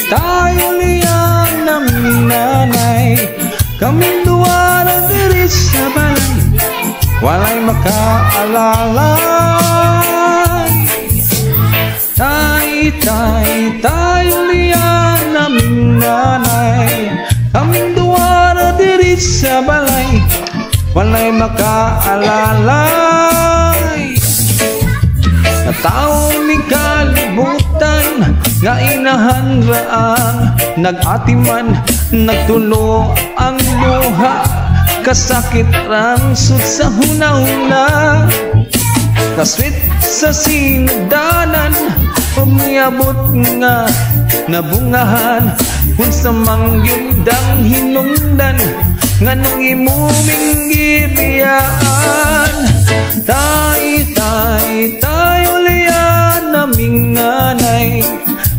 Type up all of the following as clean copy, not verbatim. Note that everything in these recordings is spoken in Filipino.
tayo liyang naming nanay. Kaming duwa na diri sa balay, walay makaalalay. Tayo liyang naming nanay. Kaming duwa na diri sa balay, walay makaalalay. Natao ni kalibutan, nga inahanraan, nag-atiman, nagtulo ang luha, kasakit rangsod sa hunahuna, kaswit sa sindanan, umiyabot nga nabungahan, kung sa mangyundang hinungdan, nganong imuming gibiyaan. Tayo liyan naming nanay.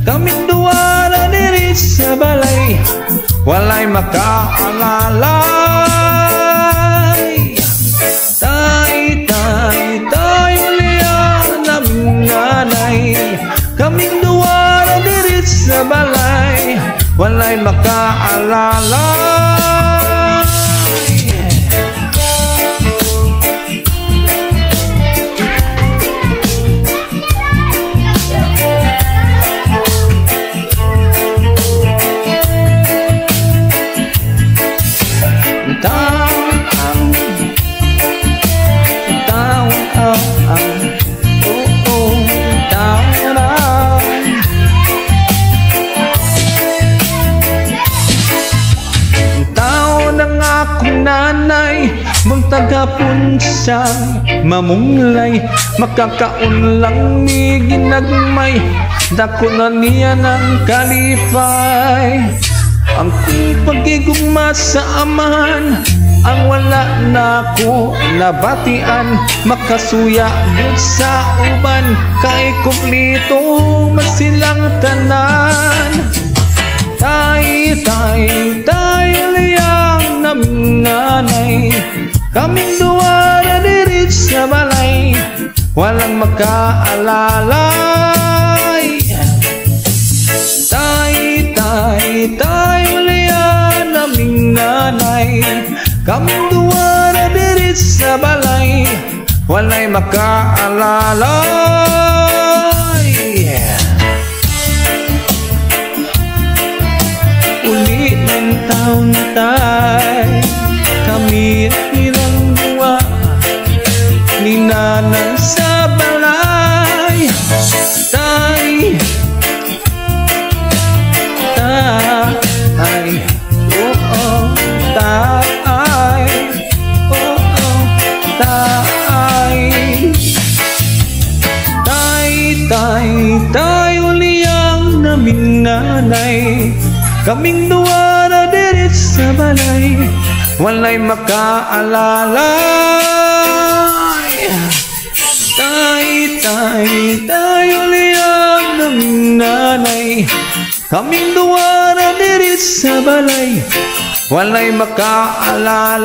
Kaming duwa na diri sa balay, walay makaalalay. Tayo liyan naming nanay. Kaming duwa na diri sa balay, walay makaalalay. Nanay, mong tagapon siyang mamunglay, makakaon lang ni ginagmay, dako na niya ng kalipay. Ang pagigugma sa amahan, ang wala na ko nabatian, makasuya yun sa uban, kay kumplito masilang tanan. Tayo liyang naming nanay. Kaming duwa na diri sa balay, walang makaalalay. Tayo liyang naming nanay. Kaming duwa na diri sa balay, walay makaalalay. Uli ng taon tay, kami ilang duwa ni nanay sa balay. Tayo liyang naming nanay. Kaming duwa na diri sa balay, walay makaalalay. Tayo liyang naming nanay. Kaming duwa na diri sa balay, walay makaalalay.